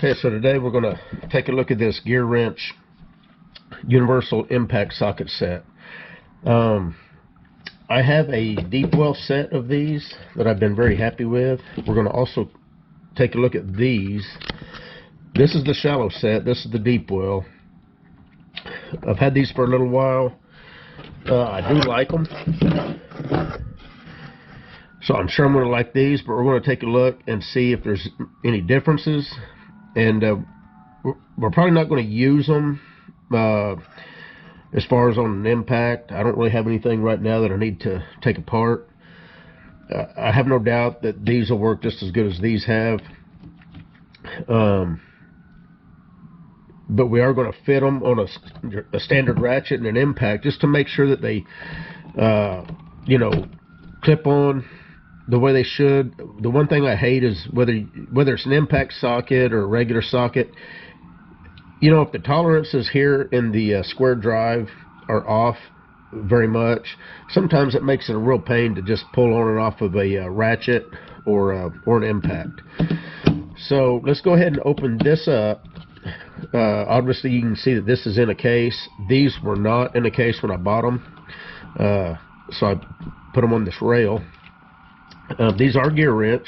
Okay, so today we're going to take a look at this Gearwrench universal impact socket set. I have a deep well set of these that I've been very happy with. We're going to also take a look at these. This is the shallow set. This is the deep well. I've had these for a little while. I do like them. So I'm sure I'm going to like these, but we're going to take a look and see if there's any differences. And we're probably not going to use them as far as on an impact. I don't really have anything right now that I need to take apart. I have no doubt that these will work just as good as these have. But we are going to fit them on a standard ratchet and an impact just to make sure that they, you know, clip on the way they should. The one thing I hate is whether it's an impact socket or a regular socket, you know, if the tolerances here in the square drive are off very much, sometimes it makes it a real pain to just pull on and off of a ratchet or an impact. So let's go ahead and open this up. Obviously you can see that this is in a case. These were not in a case when I bought them, so I put them on this rail. These are Gearwrench,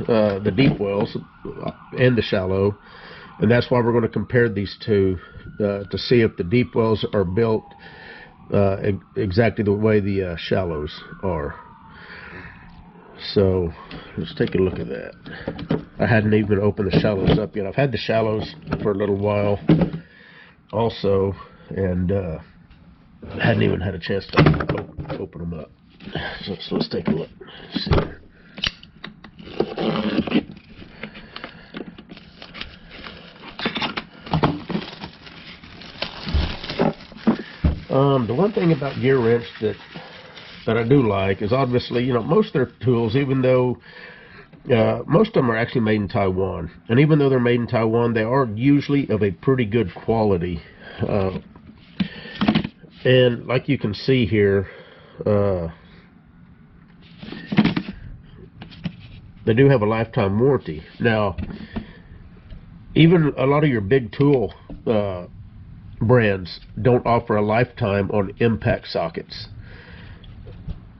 the deep wells and the shallow, and that's why we're going to compare these two to see if the deep wells are built exactly the way the shallows are. So let's take a look at that. I hadn't even opened the shallows up yet. I've had the shallows for a little while also, and hadn't even had a chance to open them up. So let's take a look. Let's see here. The one thing about Gearwrench that I do like is obviously, you know, most of their tools, even though most of them are actually made in Taiwan, and even though they're made in Taiwan, they are usually of a pretty good quality. And like you can see here, they do have a lifetime warranty. Now, even a lot of your big tool brands don't offer a lifetime on impact sockets.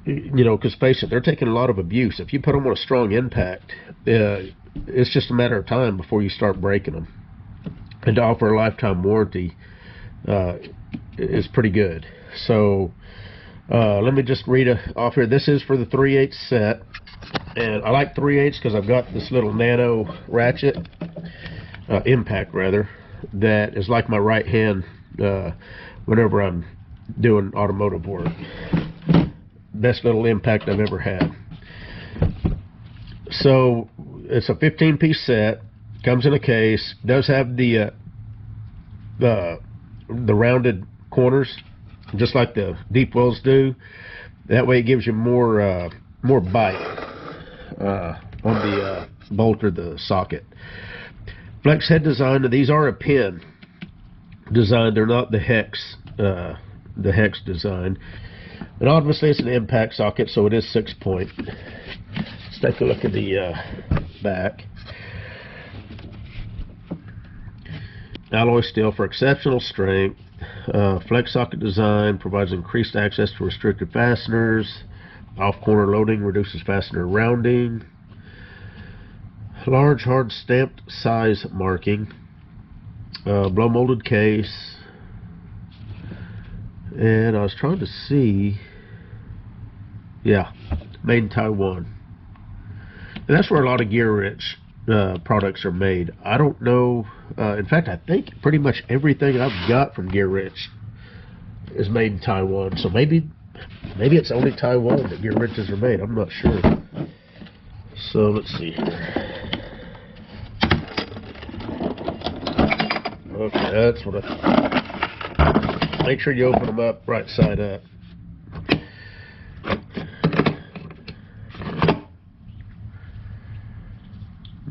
You know, because face it, they're taking a lot of abuse. If you put them on a strong impact, it's just a matter of time before you start breaking them. And to offer a lifetime warranty is pretty good. So let me just read off here. This is for the 3/8 set, and I like 3/8 because I've got this little Nano ratchet, impact rather, that is like my right hand whenever I'm doing automotive work. Best little impact I've ever had. So it's a 15-piece set, comes in a case, does have the rounded corners just like the deep wells do. That way it gives you more bite on the bolt or the socket. Flex head design. These are a pin design. They're not the hex design. And obviously it's an impact socket, so it is 6-point. Let's take a look at the back. Alloy steel for exceptional strength. Flex socket design provides increased access to restricted fasteners. Off-corner loading reduces fastener rounding. Large hard stamped size marking. Blow molded case. And I was trying to see, yeah, made in Taiwan. And that's where a lot of Gearwrench products are made. I don't know, in fact I think pretty much everything I've got from Gearwrench is made in Taiwan. So maybe it's only Taiwan that Gearwrenches are made. I'm not sure. So let's see here. Okay, that's what make sure you open them up right side up.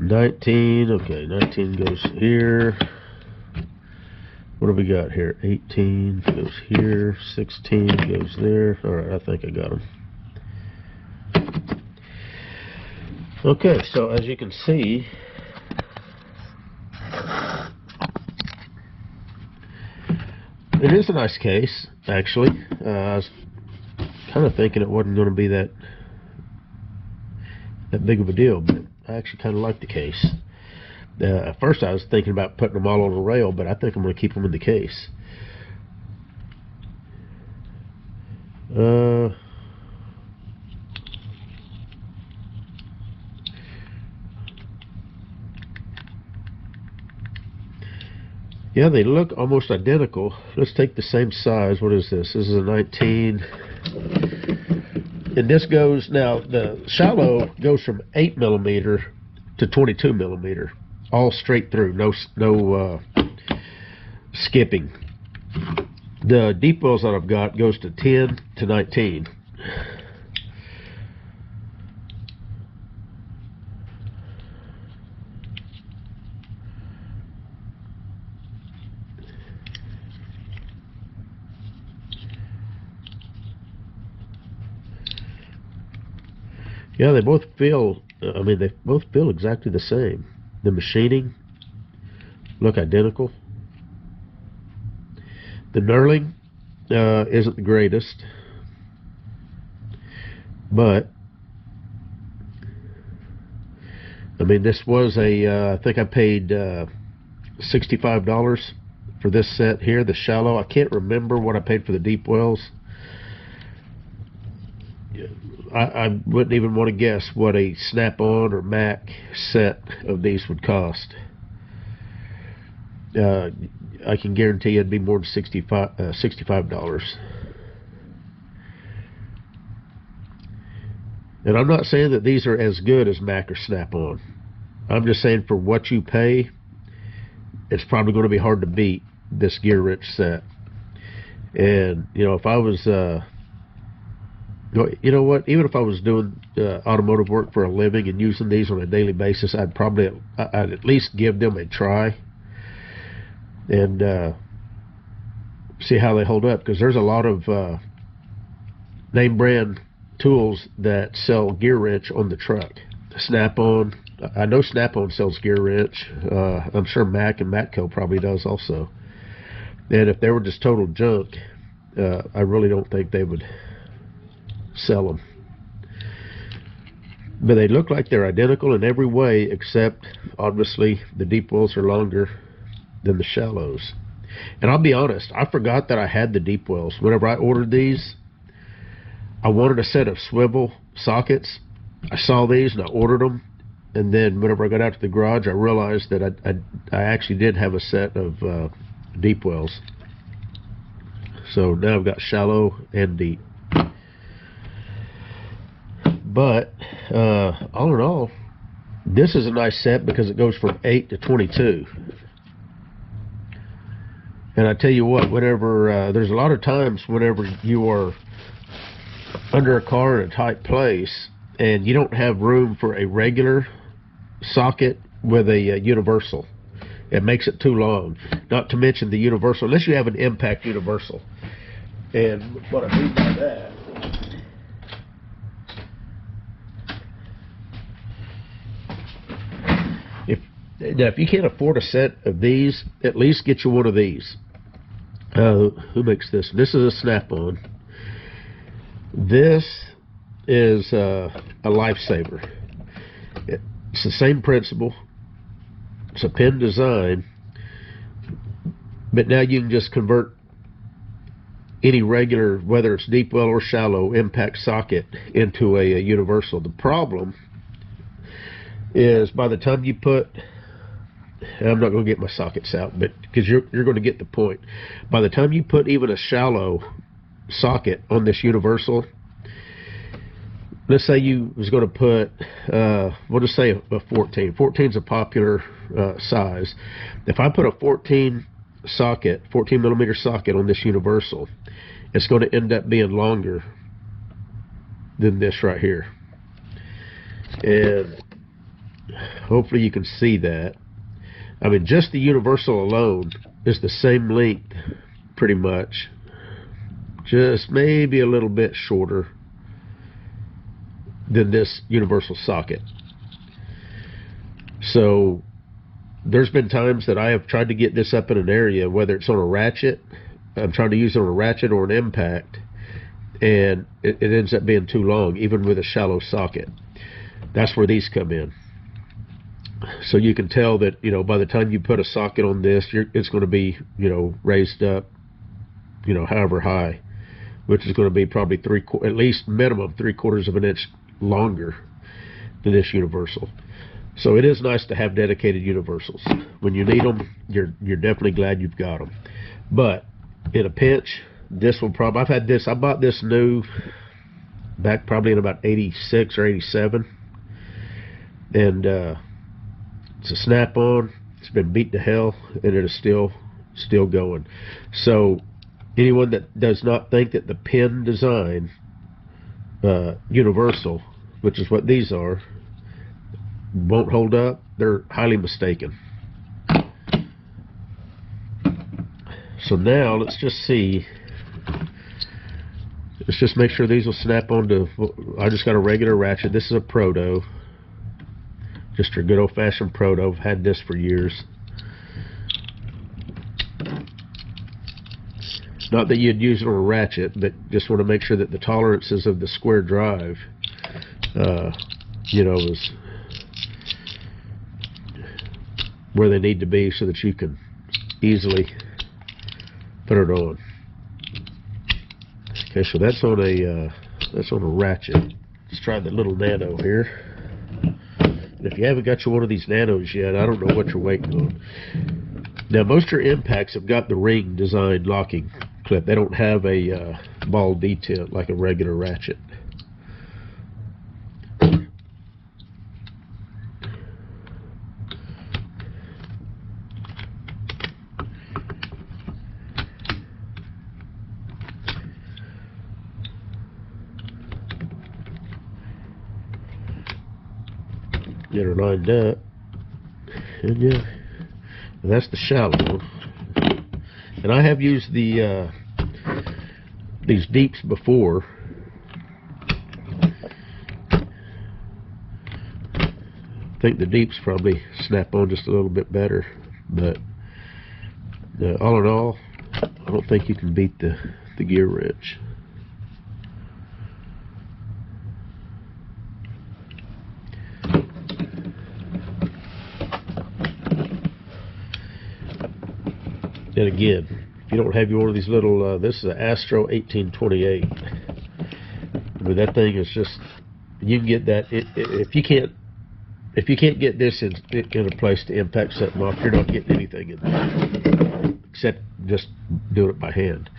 Okay, 19 goes here. What have we got here? 18 goes here, 16 goes there. Alright, I think I got them. Okay, so as you can see, It is a nice case, actually. I was kind of thinking it wasn't going to be that big of a deal, but I actually kind of like the case. At first I was thinking about putting them all on a rail, but I think I'm going to keep them in the case. Yeah, they look almost identical. Let's take the same size. What is this? This is a 19. And this goes, now the shallow goes from 8 millimeter to 22 millimeter. All straight through. No skipping. The deep wells that I've got goes to 10 to 19. Yeah, they both feel, I mean, they both feel exactly the same. The machining look identical. The knurling isn't the greatest, but I mean, this was a, I think I paid $65 for this set here, the shallow. I can't remember what I paid for the deep wells. I wouldn't even want to guess what a Snap-on or Mac set of these would cost. I can guarantee you it'd be more than $65. And I'm not saying that these are as good as Mac or Snap-on. I'm just saying for what you pay, it's probably going to be hard to beat this Gearwrench set. And, you know, if I was... you know what? Even if I was doing automotive work for a living and using these on a daily basis, I'd at least give them a try and see how they hold up. Because there's a lot of name brand tools that sell Gearwrench on the truck. Snap-on, I know Snap-on sells Gearwrench. I'm sure Mac and Matco probably does also. And if they were just total junk, I really don't think they would sell them. But they look like they're identical in every way, except obviously the deep wells are longer than the shallows. And I'll be honest, I forgot that I had the deep wells. Whenever I ordered these, I wanted a set of swivel sockets. I saw these and I ordered them, and then whenever I got out to the garage, I realized that I actually did have a set of deep wells. So now I've got shallow and deep. But all in all, this is a nice set because it goes from 8 to 22. And I tell you what, whenever there's a lot of times whenever you are under a car in a tight place and you don't have room for a regular socket with a universal, it makes it too long. Not to mention the universal, unless you have an impact universal. And what I mean by that, if you can't afford a set of these, at least get you one of these. Who makes this? This is a Snap-on. This is a lifesaver. It's the same principle. It's a pin design, but now you can just convert any regular, whether it's deep well or shallow, impact socket into a universal. The problem is by the time you put, I'm not going to get my sockets out, but because you're going to get the point. By the time you put even a shallow socket on this universal, let's say you was going to put, we'll just say a 14. 14 is a popular size. If I put a 14 millimeter socket on this universal, it's going to end up being longer than this right here. And hopefully you can see that. I mean, just the universal alone is the same length, pretty much. Just maybe a little bit shorter than this universal socket. So there's been times that I have tried to get this up in an area, whether it's on a ratchet I'm trying to use it on a ratchet or an impact, and it ends up being too long, even with a shallow socket. That's where these come in. So you can tell that, you know, by the time you put a socket on this, it's going to be, you know, raised up, you know, however high, which is going to be probably at least minimum 3/4 of an inch longer than this universal. So it is nice to have dedicated universals. When you need them, you're definitely glad you've got them. But in a pinch, this will probably, I bought this new back probably in about 86 or 87, and it's a snap-on. It's been beat to hell, and it is still going. So anyone that does not think that the pin design universal, which is what these are, won't hold up, they're highly mistaken. So now let's just see. Let's just make sure these will snap onto. I just got a regular ratchet. This is a proto, just a good old-fashioned proto. I've had this for years. Not that you'd use it on a ratchet, but just want to make sure that the tolerances of the square drive, you know, is where they need to be, so that you can easily put it on. Okay, so that's on a ratchet. Let's try the little Nano here. And if you haven't got you one of these Nanos yet, I don't know what you're waiting on. Now, most of your impacts have got the ring design locking clip. They don't have a ball detent like a regular ratchet. Get her lined up, and yeah, and that's the shallow. And I have used the these deeps before. I think the deeps probably snap on just a little bit better, but all in all, I don't think you can beat the Gearwrench. And again, if you don't have one of these little, this is an Astro 1828. But that thing is just, you can get that. If you can't get this in a place to impact something off, you're not getting anything in there, except just doing it by hand.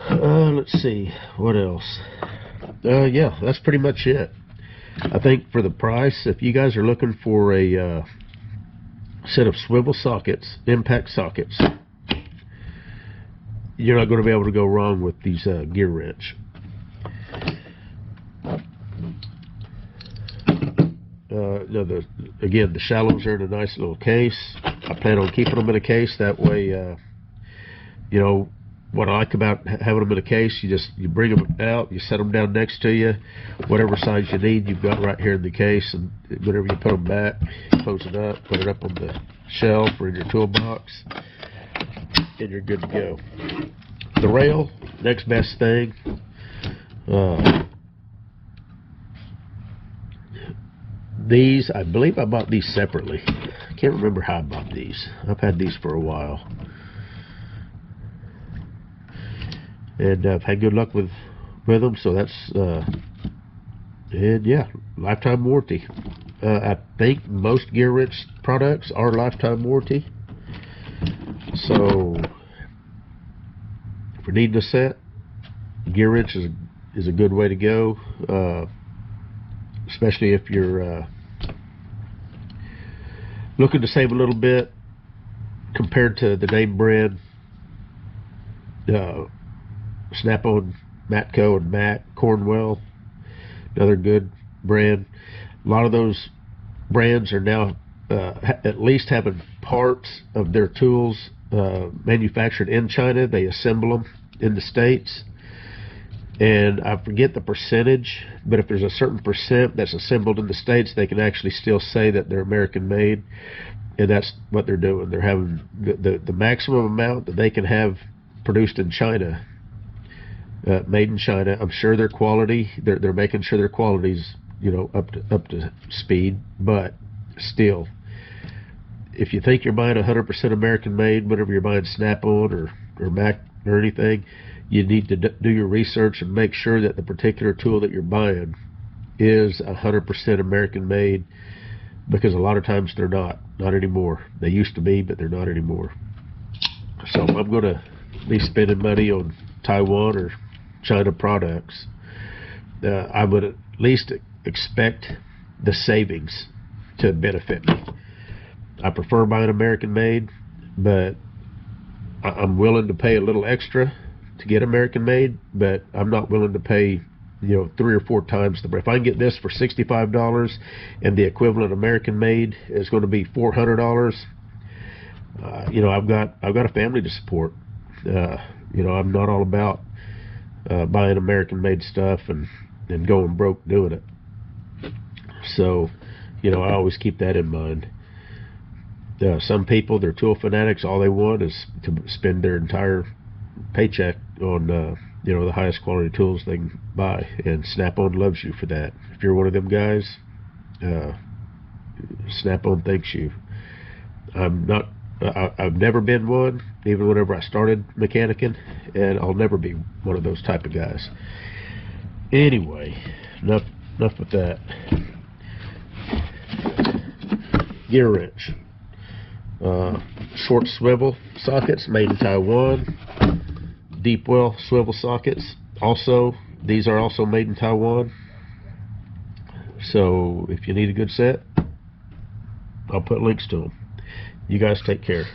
Let's see, what else? Yeah, that's pretty much it. I think for the price, if you guys are looking for a set of swivel sockets, impact sockets, you're not going to be able to go wrong with these Gearwrench. Again, the shallows are in a nice little case. I plan on keeping them in a case. That way, you know, what I like about having them in a case, you bring them out, you set them down next to you, whatever size you need, you've got right here in the case, and whenever you put them back, close it up, put it up on the shelf or in your toolbox, and you're good to go. The rail, next best thing. These, I believe I bought these separately. I can't remember how I bought these. I've had these for a while. And I've had good luck with them, so that's, and yeah, lifetime warranty. I think most Gearwrench products are lifetime warranty. So, if you're needing a set, Gearwrench is a good way to go, especially if you're looking to save a little bit compared to the name brand Snap-on, Matco, and Mac, Cornwell, another good brand. A lot of those brands are now at least having parts of their tools manufactured in China. They assemble them in the States, and I forget the percentage, but if there's a certain percent that's assembled in the States, they can actually still say that they're American made, and that's what they're doing. They're having the maximum amount that they can have produced in China, made in China. I'm sure their quality, they're making sure their quality's, you know, up to speed, but still, if you think you're buying 100% American made, whenever you're buying Snap-on or Mac or anything, you need to do your research and make sure that the particular tool that you're buying is 100% American made, because a lot of times they're not anymore. They used to be, but they're not anymore. So I'm going to be spending money on Taiwan or China products. I would at least expect the savings to benefit me. I prefer buying American made, but I'm willing to pay a little extra to get American made, but I'm not willing to pay, you know, 3 or 4 times the. If I can get this for $65 and the equivalent American made is going to be $400, you know, I've got a family to support. You know, I'm not all about buying American made stuff and going broke doing it. So, you know, I always keep that in mind. Some people, they're tool fanatics. All they want is to spend their entire paycheck on, you know, the highest quality tools they can buy, and Snap-on loves you for that. If you're one of them guys, Snap-on thanks you. I've never been one, even whenever I started mechanicking, and I'll never be one of those type of guys. Anyway, enough with that. Gearwrench. Short swivel sockets made in Taiwan. Deep well swivel sockets. Also, these are also made in Taiwan. So if you need a good set, I'll put links to them. You guys take care.